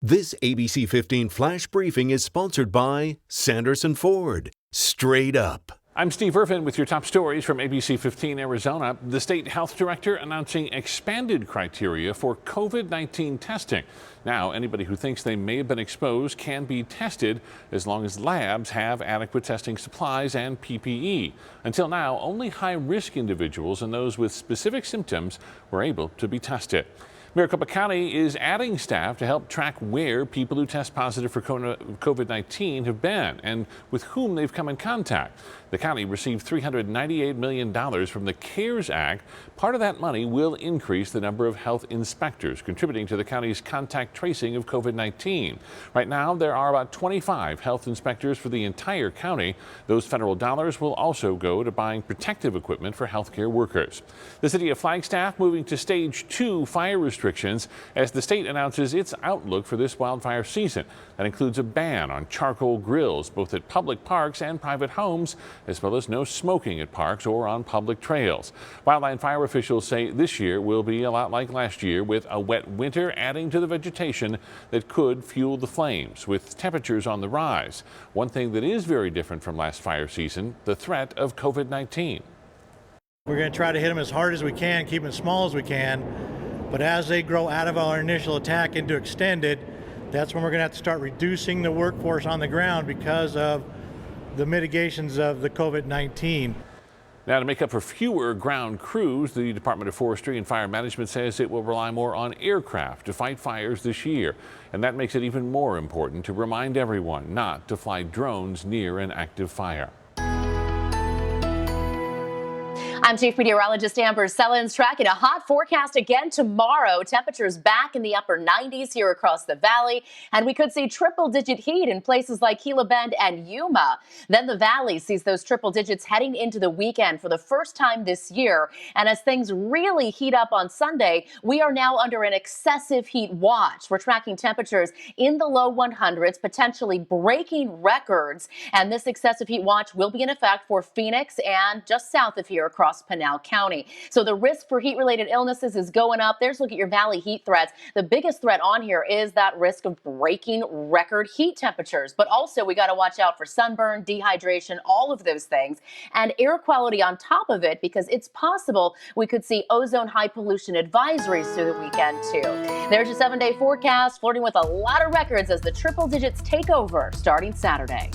This ABC 15 Flash Briefing is sponsored by Sanderson Ford. Straight up. I'm Steve IRVIN with your top stories from ABC15 Arizona. The state health director announcing expanded criteria for COVID-19 testing. Now, anybody who thinks they may have been exposed can be tested as long as labs have adequate testing supplies and PPE. Until now, only high-risk individuals and those with specific symptoms were able to be tested. Maricopa County is adding staff to help track where people who test positive for COVID-19 have been and with whom they've come in contact. The county received $398 million from the CARES Act. Part of that money will increase the number of health inspectors contributing to the county's contact tracing of COVID-19. Right now, there are about 25 health inspectors for the entire county. Those federal dollars will also go to buying protective equipment for healthcare workers. The city of FLAGSTAFF moving to stage 2 fire restrictions as the state announces its outlook for this wildfire season. That includes a ban on charcoal grills, both at public parks and private homes, as well as no smoking at parks or on public trails. Wildland fire officials say this year will be a lot like last year, with a wet winter adding to the vegetation that could fuel the flames, with temperatures on the rise. One thing that is very different from last fire season, the threat of COVID-19. We're going to try to hit them as hard as we can, keep them as small as we can. But as they grow out of our initial attack into extended, that's when we're going to have to start reducing the workforce on the ground because of the mitigations of the COVID-19. Now, to make up for fewer ground crews, the Department of Forestry and Fire Management says it will rely more on aircraft to fight fires this year. And that makes it even more important to remind everyone not to fly drones near an active fire. I'm Chief Meteorologist Amber SULLINS tracking a hot forecast again tomorrow. Temperatures back in the upper 90s here across the valley, and we could see triple-digit heat in places like Gila Bend and Yuma. Then the valley sees those triple digits heading into the weekend for the first time this year. And as things really heat up on Sunday, we are now under an excessive heat watch. We're tracking temperatures in the low 100s, potentially breaking records. And this excessive heat watch will be in effect for Phoenix and just south of here across Pinal County. So the risk for heat-related illnesses is going up. There's a look at your valley heat threats. The biggest threat on here is that risk of breaking record heat temperatures. But also we got to watch out for sunburn, dehydration, all of those things, and air quality on top of it, because it's possible we could see ozone high pollution advisories through the weekend too. There's your 7-day forecast, flirting with a lot of records as the triple digits take over starting Saturday.